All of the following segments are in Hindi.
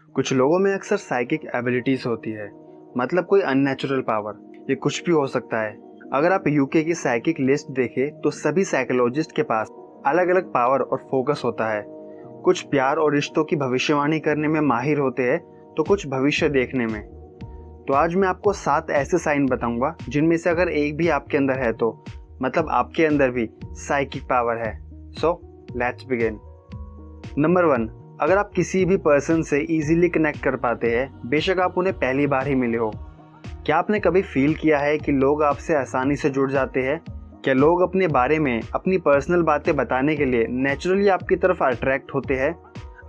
कुछ लोगों में अक्सर साइकिक एबिलिटीज होती है, मतलब कोई अननेचुरल पावर। ये कुछ भी हो सकता है। अगर आप यूके की साइकिक लिस्ट देखें तो सभी साइकोलॉजिस्ट के पास अलग अलग पावर और फोकस होता है। कुछ प्यार और रिश्तों की भविष्यवाणी करने में माहिर होते हैं, तो कुछ भविष्य देखने में। तो आज मैं आपको 7 ऐसे साइन बताऊंगा जिनमें से अगर एक भी आपके अंदर है तो मतलब आपके अंदर भी साइकिक पावर है। So let's begin. नंबर 1, अगर आप किसी भी पर्सन से इजीली कनेक्ट कर पाते हैं, बेशक आप उन्हें पहली बार ही मिले हो। क्या आपने कभी फील किया है कि लोग आपसे आसानी से जुड़ जाते हैं? क्या लोग अपने बारे में अपनी पर्सनल बातें बताने के लिए नेचुरली आपकी तरफ अट्रैक्ट होते हैं?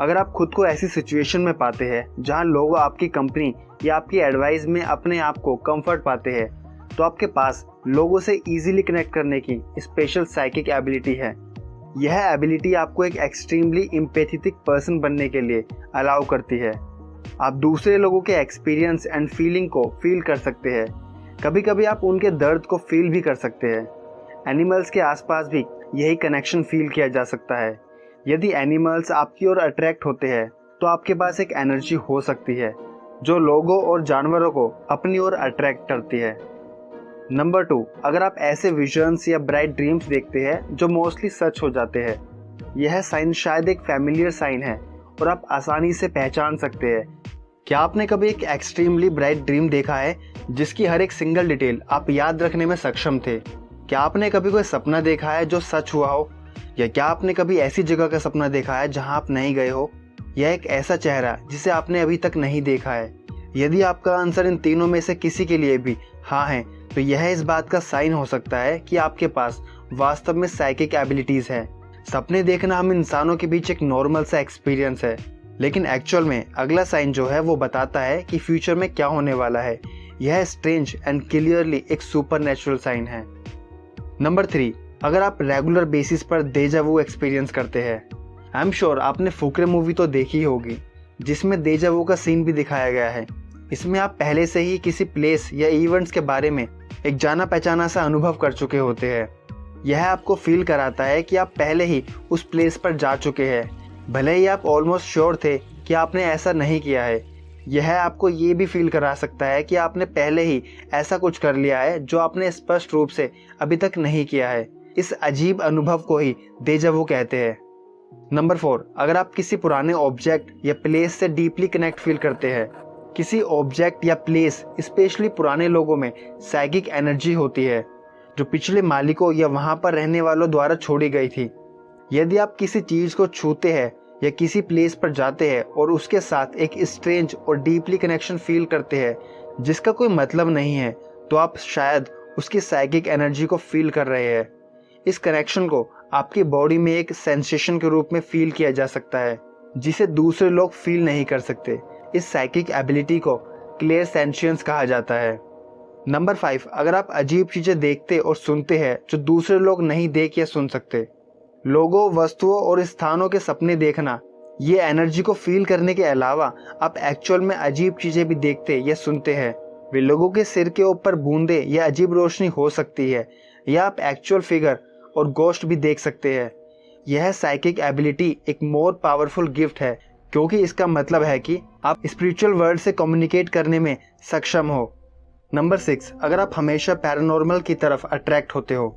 अगर आप खुद को ऐसी सिचुएशन में पाते हैं जहां लोग आपकी कंपनी या आपकी एडवाइस में अपने आप को कंफर्ट पाते हैं, तो आपके पास लोगों से इजीली कनेक्ट करने की स्पेशल साइकिक एबिलिटी है। यह एबिलिटी आपको एक एक्सट्रीमली एम्पैथेटिक पर्सन बनने के लिए अलाउ करती है। आप दूसरे लोगों के एक्सपीरियंस एंड फीलिंग को फील कर सकते हैं। कभी कभी आप उनके दर्द को फील भी कर सकते हैं। एनिमल्स के आसपास भी यही कनेक्शन फील किया जा सकता है। यदि एनिमल्स आपकी ओर अट्रैक्ट होते हैं तो आपके पास एक एनर्जी हो सकती है जो लोगों और जानवरों को अपनी ओर अट्रैक्ट करती है। नंबर 2, अगर आप ऐसे विजन्स या ब्राइट ड्रीम्स देखते हैं जो मोस्टली सच हो जाते हैं, यह साइन शायद एक फैमिलियर साइन है और आप आसानी से पहचान सकते हैं। क्या आपने कभी एक एक्सट्रीमली ब्राइट ड्रीम देखा है जिसकी हर एक सिंगल डिटेल आप याद रखने में सक्षम थे? क्या आपने कभी कोई सपना देखा है जो सच हुआ हो? या क्या आपने कभी ऐसी जगह का सपना देखा है जहां आप नहीं गए हो? यह एक ऐसा चेहरा जिसे आपने अभी तक नहीं देखा है। यदि आपका आंसर इन तीनों में से किसी के लिए भी हाँ है, तो यह इस बात का साइन हो सकता है कि आपके पास वास्तव में साइकिक एबिलिटीज है। सपने देखना हम इंसानों के बीच एक नॉर्मल सा एक्सपीरियंस है, लेकिन एक्चुअल में अगला साइन जो है वो बताता है कि फ्यूचर में क्या होने वाला है। यह स्ट्रेंज एंड क्लियरली एक सुपरनैचुरल साइन है। नंबर 3, अगर आप रेगुलर बेसिस पर डेजा वू एक्सपीरियंस करते हैं। आई एम श्योर आपने फुकरे मूवी तो देखी होगी जिसमें डेजा वू का सीन भी दिखाया गया है। इसमें आप पहले से ही किसी प्लेस या इवेंट्स के बारे में एक जाना पहचाना सा अनुभव कर चुके होते हैं। यह आपको फील कराता है कि आप पहले ही उस प्लेस पर जा चुके हैं, भले ही आप ऑलमोस्ट श्योर थे कि आपने ऐसा नहीं किया है। यह आपको ये भी फील करा सकता है कि आपने पहले ही ऐसा कुछ कर लिया है जो आपने स्पष्ट रूप से अभी तक नहीं किया है। इस अजीब अनुभव को ही डेजा वू कहते हैं। नंबर 4, अगर आप किसी पुराने ऑब्जेक्ट या प्लेस से डीपली कनेक्ट फील करते हैं। किसी ऑब्जेक्ट या प्लेस, स्पेशली पुराने लोगों में साइकिक एनर्जी होती है जो पिछले मालिकों या वहां पर रहने वालों द्वारा छोड़ी गई थी। यदि आप किसी चीज को छूते हैं या किसी प्लेस पर जाते हैं और उसके साथ एक स्ट्रेंज और डीपली कनेक्शन फील करते हैं जिसका कोई मतलब नहीं है, तो आप शायद उसकी साइकिक एनर्जी को फील कर रहे हैं। इस कनेक्शन को आपकी बॉडी में एक सेंसेशन के रूप में फील किया जा सकता है जिसे दूसरे लोग फील नहीं कर सकते। इस साइकिक एबिलिटी को क्लियर सेंशियंस कहा जाता है। नंबर 5, अगर आप अजीब चीजें देखते और सुनते हैं जो दूसरे लोग नहीं देख या सुन सकते। लोगों, वस्तुओं और स्थानों के सपने देखना, ये एनर्जी को फील करने के अलावा आप एक्चुअल में अजीब चीजें भी देखते या सुनते हैं। वे लोगों के सिर के ऊपर बूंदे या अजीब रोशनी हो सकती है, या आप एक्चुअल फिगर और गोस्ट भी देख सकते हैं। यह साइकिक एबिलिटी एक मोर पावरफुल गिफ्ट है क्योंकि इसका मतलब है कि आप स्पिरिचुअल वर्ल्ड से कम्युनिकेट करने में सक्षम हो। नंबर 6, अगर आप हमेशा पैरानॉर्मल की तरफ अट्रैक्ट होते हो।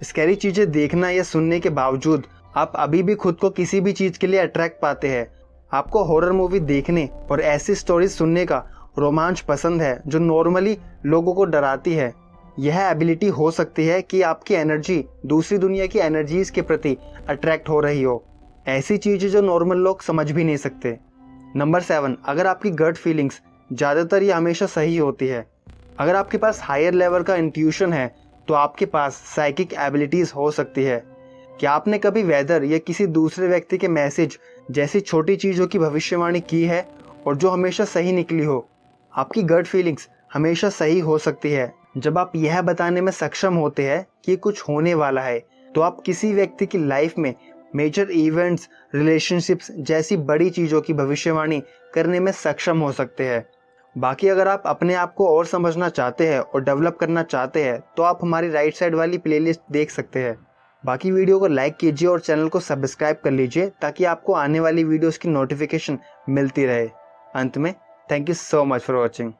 स्कैरी चीजें देखना या सुनने के बावजूद आप अभी भी खुद को किसी भी चीज के लिए अट्रैक्ट पाते हैं। आपको हॉरर मूवी देखने और ऐसी स्टोरीज सुनने का रोमांच पसंद है जो नॉर्मली लोगों को डराती है। यह एबिलिटी हो सकती है कि आपकी एनर्जी दूसरी दुनिया की एनर्जीज के प्रति अट्रैक्ट हो रही हो, ऐसी चीजें जो नॉर्मल लोग समझ भी नहीं सकते। नंबर 7, अगर आपकी गट फीलिंग्स ज्यादातर या हमेशा सही होती है। अगर आपके पास हायर लेवल का इंट्यूशन है तो आपके पास साइकिक एबिलिटीज हो सकती है। क्या आपने कभी वेदर या किसी दूसरे व्यक्ति के मैसेज जैसी छोटी चीजों की भविष्यवाणी की है और जो हमेशा सही निकली हो? आपकी गट फीलिंग्स हमेशा सही हो सकती है जब आप यह बताने में सक्षम होते हैं कि कुछ होने वाला है, तो आप किसी व्यक्ति की लाइफ में मेजर इवेंट्स, रिलेशनशिप्स जैसी बड़ी चीजों की भविष्यवाणी करने में सक्षम हो सकते हैं। बाकी अगर आप अपने आप को और समझना चाहते हैं और डेवलप करना चाहते हैं तो आप हमारी राइट साइड वाली प्लेलिस्ट देख सकते हैं। बाकी वीडियो को लाइक कीजिए और चैनल को सब्सक्राइब कर लीजिए ताकि आपको आने वाली वीडियोस की नोटिफिकेशन मिलती रहे। अंत में thank you so much for watching.